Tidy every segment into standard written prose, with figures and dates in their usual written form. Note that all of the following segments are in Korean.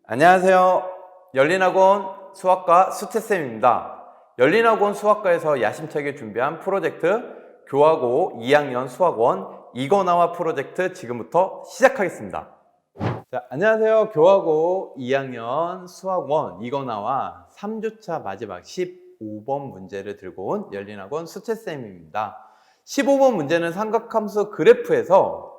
안녕하세요. 열린학원 수학과 수태쌤입니다. 열린학원 수학과에서 야심차게 준비한 프로젝트 교하고 2학년 수학원 이거나와 프로젝트 지금부터 시작하겠습니다. 자, 안녕하세요. 교하고 2학년 수학원 이거나와 3주차 마지막 15번 문제를 들고 온 열린학원 수태쌤입니다. 15번 문제는 삼각함수 그래프에서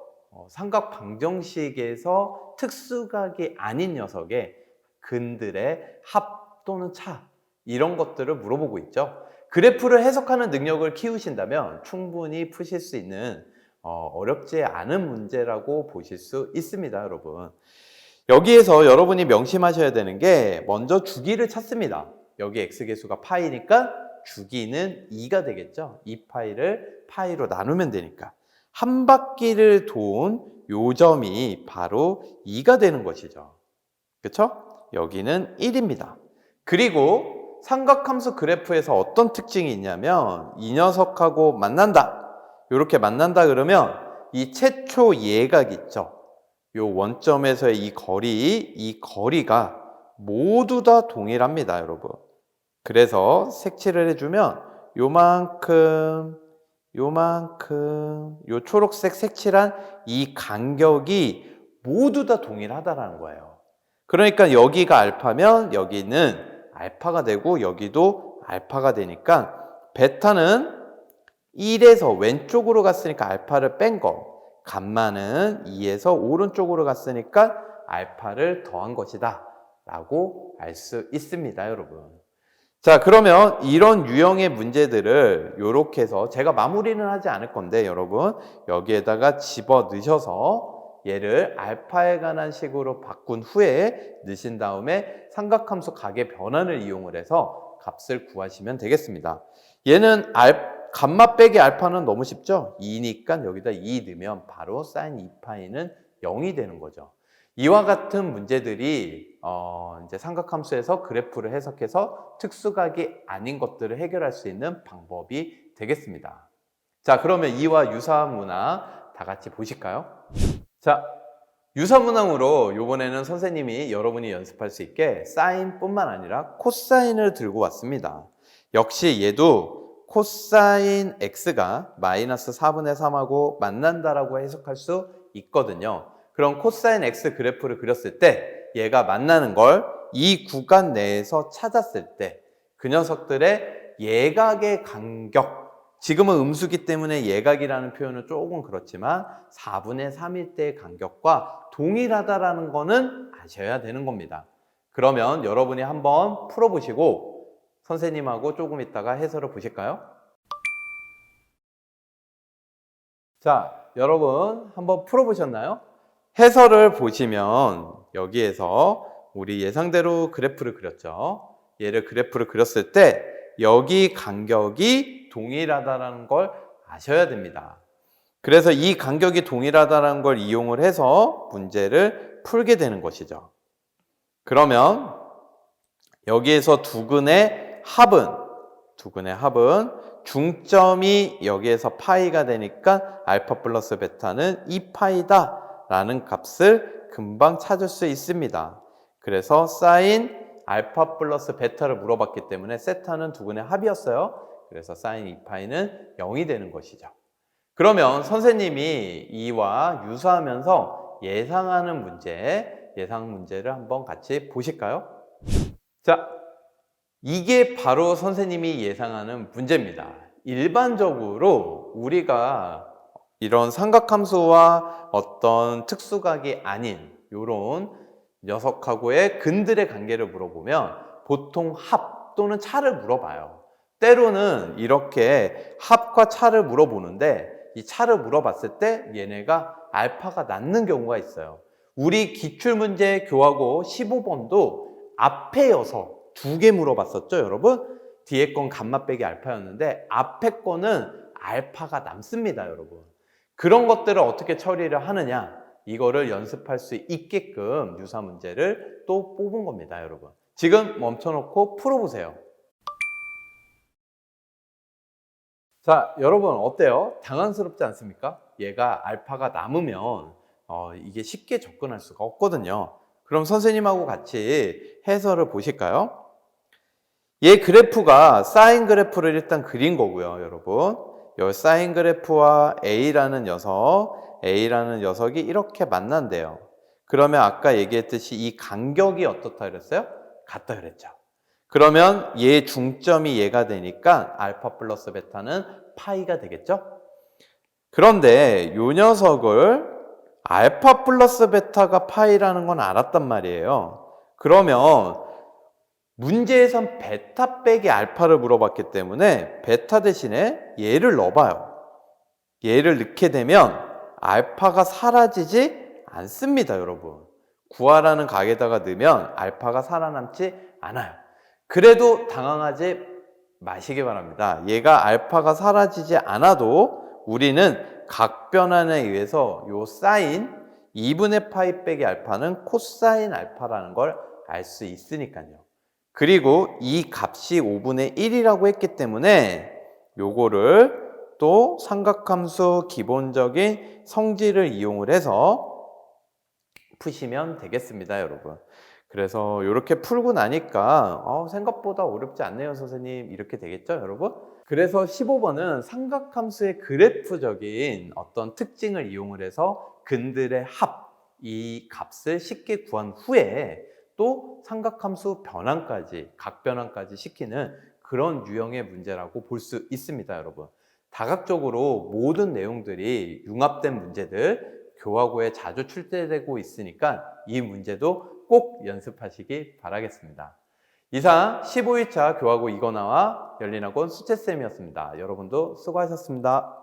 삼각 방정식에서 특수각이 아닌 녀석의 근들의 합 또는 차 이런 것들을 물어보고 있죠. 그래프를 해석하는 능력을 키우신다면 충분히 푸실 수 있는 어렵지 않은 문제라고 보실 수 있습니다, 여러분. 여기에서 여러분이 명심하셔야 되는 게 먼저 주기를 찾습니다. 여기 x계수가 파이니까 주기는 2가 되겠죠. 2파이를 파이로 나누면 되니까. 한 바퀴를 돈 요점이 바로 2가 되는 것이죠. 그렇죠? 여기는 1입니다. 그리고 삼각함수 그래프에서 어떤 특징이 있냐면 이 녀석하고 만난다. 이렇게 만난다 그러면 이 최초 예각 있죠. 요 원점에서의 이 거리가 모두 다 동일합니다, 여러분. 그래서 색칠을 해주면 요만큼, 요 초록색 색칠한 이 간격이 모두 다 동일하다라는 거예요. 그러니까 여기가 알파면 여기는 알파가 되고 여기도 알파가 되니까 베타는 1에서 왼쪽으로 갔으니까 알파를 뺀 거, 감마는 2에서 오른쪽으로 갔으니까 알파를 더한 것이다 라고 알 수 있습니다, 여러분. 자, 그러면 이런 유형의 문제들을 이렇게 해서 제가 마무리는 하지 않을 건데 여러분 여기에다가 집어 넣으셔서 얘를 알파에 관한 식으로 바꾼 후에 넣으신 다음에 삼각함수 각의 변환을 이용을 해서 값을 구하시면 되겠습니다. 얘는 감마 빼기 알파는 너무 쉽죠? 2니까 여기다 2 넣으면 바로 sin 2파이는 0이 되는 거죠. 이와 같은 문제들이 이제 삼각함수에서 그래프를 해석해서 특수각이 아닌 것들을 해결할 수 있는 방법이 되겠습니다. 자, 그러면 이와 유사한 문항 다 같이 보실까요? 자, 유사문항으로 이번에는 선생님이 여러분이 연습할 수 있게 사인뿐만 아니라 코사인을 들고 왔습니다. 역시 얘도 코사인 x가 마이너스 4분의 3하고 만난다라고 해석할 수 있거든요. 그럼 코사인 x 그래프를 그렸을 때 얘가 만나는 걸 이 구간 내에서 찾았을 때 그 녀석들의 예각의 간격, 지금은 음수기 때문에 예각이라는 표현은 조금 그렇지만 4분의 3일 때의 간격과 동일하다라는 거는 아셔야 되는 겁니다. 그러면 여러분이 한번 풀어보시고 선생님하고 조금 있다가 해설을 보실까요? 자, 여러분 한번 풀어보셨나요? 해설을 보시면 여기에서 우리 예상대로 그래프를 그렸죠. 얘를 그래프를 그렸을 때 여기 간격이 동일하다는 걸 아셔야 됩니다. 그래서 이 간격이 동일하다는 걸 이용을 해서 문제를 풀게 되는 것이죠. 그러면 여기에서 두근의 합은 중점이 여기에서 파이가 되니까 알파 플러스 베타는 2파이다 라는 값을 금방 찾을 수 있습니다. 그래서 사인 알파 플러스 베타를 물어봤기 때문에 세타는 두근의 합이었어요. 그래서 사인 2파이는 0이 되는 것이죠. 그러면 선생님이 이와 유사하면서 예상하는 예상 문제를 한번 같이 보실까요? 자, 이게 바로 선생님이 예상하는 문제입니다. 일반적으로 우리가 이런 삼각함수와 어떤 특수각이 아닌 이런 녀석하고의 근들의 관계를 물어보면 보통 합 또는 차를 물어봐요. 때로는 이렇게 합과 차를 물어보는데 이 차를 물어봤을 때 얘네가 알파가 낳는 경우가 있어요. 우리 기출문제 교하고 15번도 앞에여서 2개 물어봤었죠, 여러분? 뒤에 건 감마 빼기 알파였는데 앞에 거는 알파가 남습니다, 여러분. 그런 것들을 어떻게 처리를 하느냐, 이거를 연습할 수 있게끔 유사 문제를 또 뽑은 겁니다, 여러분. 지금 멈춰놓고 풀어보세요. 자, 여러분 어때요? 당황스럽지 않습니까? 얘가 알파가 남으면 이게 쉽게 접근할 수가 없거든요. 그럼 선생님하고 같이 해설을 보실까요? 얘 그래프가 사인 그래프를 일단 그린 거고요, 여러분. 이 사인 그래프와 A라는 녀석이 이렇게 만난대요. 그러면 아까 얘기했듯이 이 간격이 어떻다 그랬어요? 같다 그랬죠. 그러면 얘 중점이 얘가 되니까 알파 플러스 베타는 파이가 되겠죠? 그런데 이 녀석을 알파 플러스 베타가 파이라는 건 알았단 말이에요. 그러면 문제에선 베타 빼기 알파를 물어봤기 때문에 베타 대신에 얘를 넣어봐요. 얘를 넣게 되면 알파가 사라지지 않습니다, 여러분. 구하라는 각에다가 넣으면 알파가 살아남지 않아요. 그래도 당황하지 마시기 바랍니다. 얘가 알파가 사라지지 않아도 우리는 각 변환에 의해서 요 사인 2분의 파이 빼기 알파는 코사인 알파라는 걸 알 수 있으니까요. 그리고 이 값이 5분의 1이라고 했기 때문에 요거를 또 삼각함수 기본적인 성질을 이용을 해서 푸시면 되겠습니다, 여러분. 그래서 이렇게 풀고 나니까 생각보다 어렵지 않네요, 선생님. 이렇게 되겠죠, 여러분? 그래서 15번은 삼각함수의 그래프적인 어떤 특징을 이용을 해서 근들의 합, 이 값을 쉽게 구한 후에 또 삼각함수 변환까지, 각변환까지 시키는 그런 유형의 문제라고 볼 수 있습니다, 여러분. 다각적으로 모든 내용들이 융합된 문제들 교과고에 자주 출제되고 있으니까 이 문제도 꼭 연습하시기 바라겠습니다. 이상 15일차 교과고 이거나와 열린학원 수채쌤이었습니다. 여러분도 수고하셨습니다.